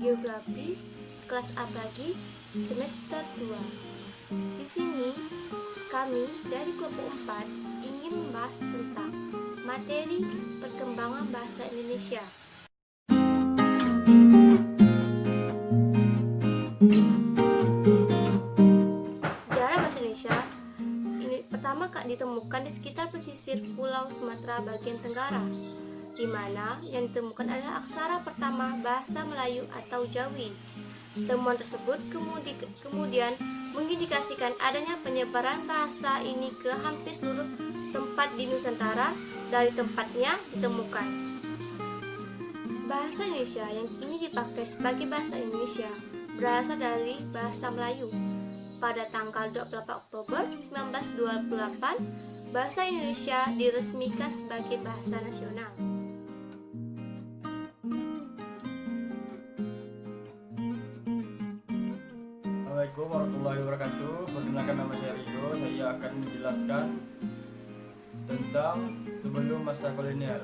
Geografi kelas A pagi semester 2. Di sini kami dari kelompok 4 ingin membahas tentang materi perkembangan bahasa Indonesia. Sejarah bahasa Indonesia ini pertama ditemukan di sekitar pesisir Pulau Sumatera bagian tenggara, di mana yang ditemukan adalah aksara pertama bahasa Melayu atau Jawi. Temuan tersebut kemudian mengindikasikan adanya penyebaran bahasa ini ke hampir seluruh tempat di Nusantara dari tempatnya ditemukan. Bahasa Indonesia yang kini dipakai sebagai bahasa Indonesia berasal dari bahasa Melayu. Pada tanggal 28 Oktober 1928, bahasa Indonesia diresmikan sebagai bahasa nasional. Assalamualaikum warahmatullahi wabarakatuh. Perkenalkan, nama saya Rido. Saya akan menjelaskan tentang sebelum masa kolonial.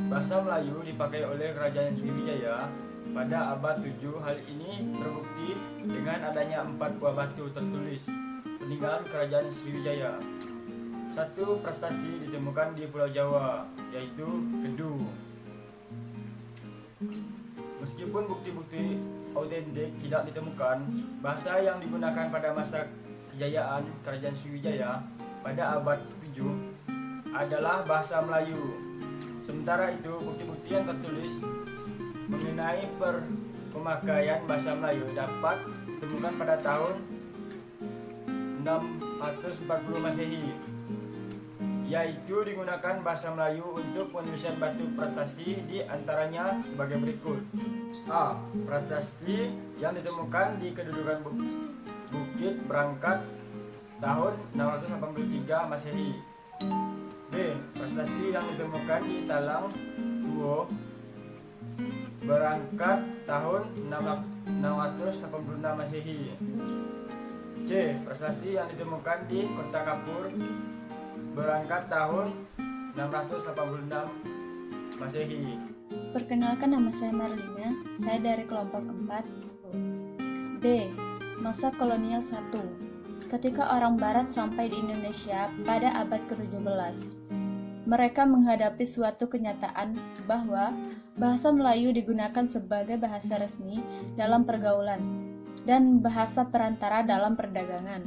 Bahasa Melayu dipakai oleh Kerajaan Sriwijaya pada abad 7. Hal ini terbukti dengan adanya 4 buah batu tertulis peninggalan Kerajaan Sriwijaya. Satu prasasti ditemukan di Pulau Jawa, yaitu Kedu. Meskipun bukti-bukti autentik tidak ditemukan, bahasa yang digunakan pada masa kejayaan Kerajaan Sriwijaya pada abad 7 adalah bahasa Melayu. Sementara itu, bukti-bukti yang tertulis mengenai pemakaian bahasa Melayu dapat ditemukan pada tahun 640 Masehi, yaitu digunakan bahasa Melayu untuk penulisan batu prasasti, di antaranya sebagai berikut. A. Prasasti yang ditemukan di kedudukan Bukit Berangkat tahun 683 Masehi. B. Prasasti yang ditemukan di Talang Duo Berangkat tahun 686 Masehi. C. Prasasti yang ditemukan di Kota Kapur Berangkat tahun 686 Masehi. Perkenalkan, nama saya Marlina, saya dari kelompok 4. B. Masa kolonial 1. Ketika orang barat sampai di Indonesia pada abad ke-17, mereka menghadapi suatu kenyataan bahwa bahasa Melayu digunakan sebagai bahasa resmi dalam pergaulan dan bahasa perantara dalam perdagangan.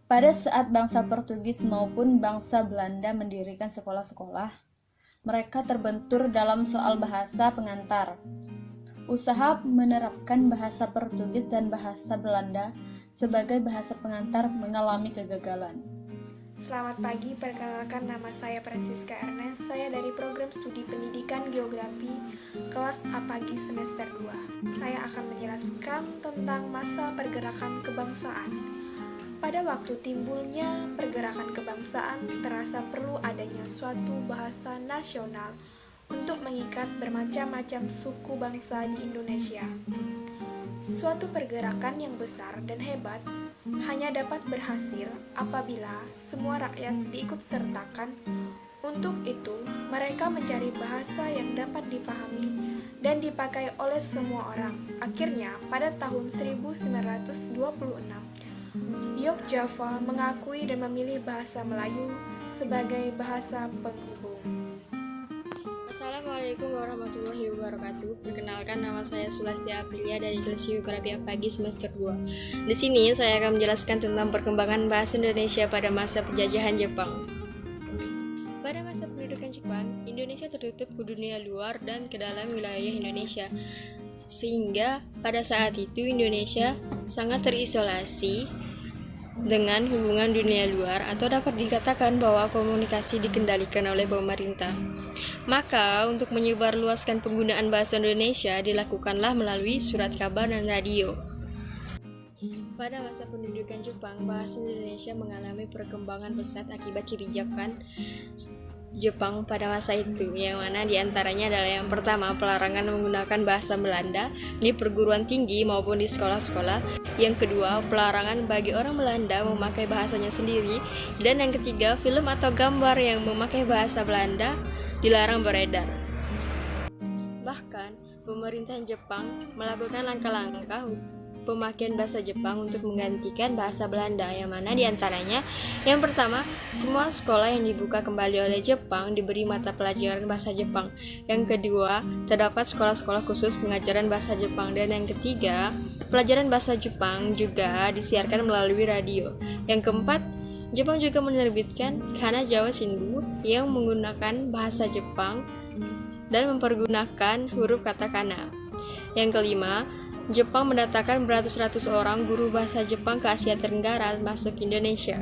Pada saat bangsa Portugis maupun bangsa Belanda mendirikan sekolah-sekolah, mereka terbentur dalam soal bahasa pengantar. Usaha menerapkan bahasa Portugis dan bahasa Belanda sebagai bahasa pengantar mengalami kegagalan. Selamat pagi, perkenalkan, nama saya Francisca Ernest. Saya dari program studi pendidikan geografi kelas A pagi semester 2. Saya akan menjelaskan tentang masa pergerakan kebangsaan. Pada waktu timbulnya pergerakan kebangsaan, terasa perlu adanya suatu bahasa nasional untuk mengikat bermacam-macam suku bangsa di Indonesia. Suatu pergerakan yang besar dan hebat hanya dapat berhasil apabila semua rakyat diikutsertakan. Untuk itu, mereka mencari bahasa yang dapat dipahami dan dipakai oleh semua orang. Akhirnya, pada tahun 1926, Yogyakarta mengakui dan memilih bahasa Melayu sebagai bahasa penghubung. Assalamualaikum warahmatullahi wabarakatuh. Perkenalkan, nama saya Sulastia Aprilia dari kelas Geografi pagi semester 2. Di sini saya akan menjelaskan tentang perkembangan bahasa Indonesia pada masa penjajahan Jepang. Pada masa pendudukan Jepang, Indonesia tertutup ke dunia luar dan ke dalam wilayah Indonesia. Sehingga pada saat itu Indonesia sangat terisolasi dengan hubungan dunia luar, atau dapat dikatakan bahwa komunikasi dikendalikan oleh pemerintah. Maka untuk menyebarluaskan penggunaan bahasa Indonesia dilakukanlah melalui surat kabar dan radio. Pada masa pendudukan Jepang, bahasa Indonesia mengalami perkembangan pesat akibat kebijakan Jepang pada masa itu, yang mana diantaranya adalah yang pertama, pelarangan menggunakan bahasa Belanda di perguruan tinggi maupun di sekolah-sekolah. Yang kedua, pelarangan bagi orang Belanda memakai bahasanya sendiri. Dan yang ketiga, film atau gambar yang memakai bahasa Belanda dilarang beredar. Bahkan pemerintahan Jepang melakukan langkah-langkah pemakaian bahasa Jepang untuk menggantikan bahasa Belanda, yang mana diantaranya yang pertama, semua sekolah yang dibuka kembali oleh Jepang diberi mata pelajaran bahasa Jepang. Yang kedua, terdapat sekolah-sekolah khusus pengajaran bahasa Jepang. Dan yang ketiga, pelajaran bahasa Jepang juga disiarkan melalui radio. Yang keempat, Jepang juga menerbitkan Kana Jawa Shinbu yang menggunakan bahasa Jepang dan mempergunakan huruf katakana. Yang kelima, Jepang mendatangkan beratus-ratus orang guru bahasa Jepang ke Asia Tenggara masuk Indonesia.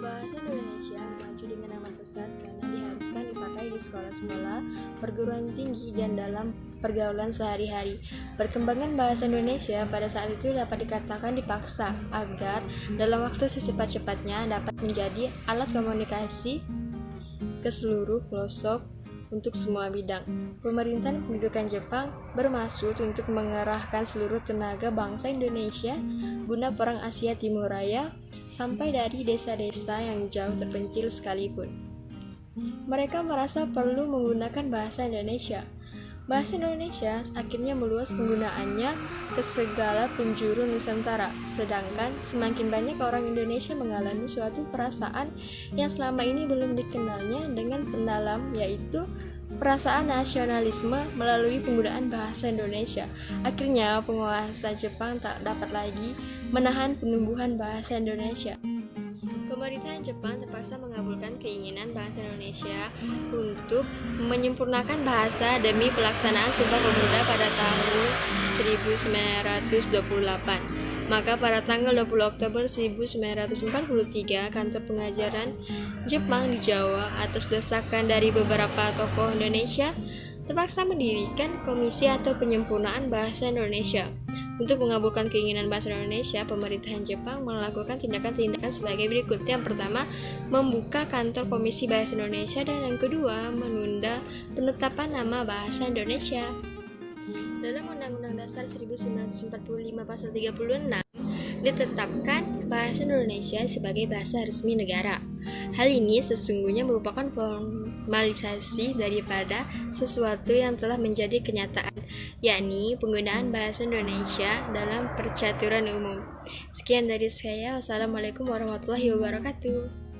Bahasa Indonesia maju dengan amat pesat karena diharuskan dipakai di sekolah-sekolah, perguruan tinggi, dan dalam pergaulan sehari-hari. Perkembangan bahasa Indonesia pada saat itu dapat dikatakan dipaksa agar dalam waktu secepat-cepatnya dapat menjadi alat komunikasi ke seluruh pelosok untuk semua bidang. Pemerintahan pendudukan Jepang bermaksud untuk mengerahkan seluruh tenaga bangsa Indonesia guna perang Asia Timur Raya sampai dari desa-desa yang jauh terpencil sekalipun. Mereka merasa perlu menggunakan bahasa Indonesia. Bahasa Indonesia akhirnya meluas penggunaannya ke segala penjuru Nusantara, sedangkan semakin banyak orang Indonesia mengalami suatu perasaan yang selama ini belum dikenalnya dengan mendalam, yaitu perasaan nasionalisme melalui penggunaan bahasa Indonesia. Akhirnya penguasa Jepang tak dapat lagi menahan penumbuhan bahasa Indonesia. Pemerintahan Jepang terpaksa mengabulkan keinginan bahasa Indonesia untuk menyempurnakan bahasa demi pelaksanaan Sumpah Pemuda pada tahun 1928. Maka pada tanggal 20 Oktober 1943, kantor pengajaran Jepang di Jawa atas desakan dari beberapa tokoh Indonesia terpaksa mendirikan Komisi atau Penyempurnaan Bahasa Indonesia. Untuk mengabulkan keinginan bahasa Indonesia, pemerintahan Jepang melakukan tindakan-tindakan sebagai berikut. Yang pertama, membuka kantor Komisi Bahasa Indonesia, dan yang kedua, menunda penetapan nama bahasa Indonesia. Dalam Undang-Undang Dasar 1945 Pasal 36 ditetapkan bahasa Indonesia sebagai bahasa resmi negara. Hal ini sesungguhnya merupakan formalisasi daripada sesuatu yang telah menjadi kenyataan, yakni penggunaan bahasa Indonesia dalam percaturan umum. Sekian dari saya. Wassalamualaikum warahmatullahi wabarakatuh.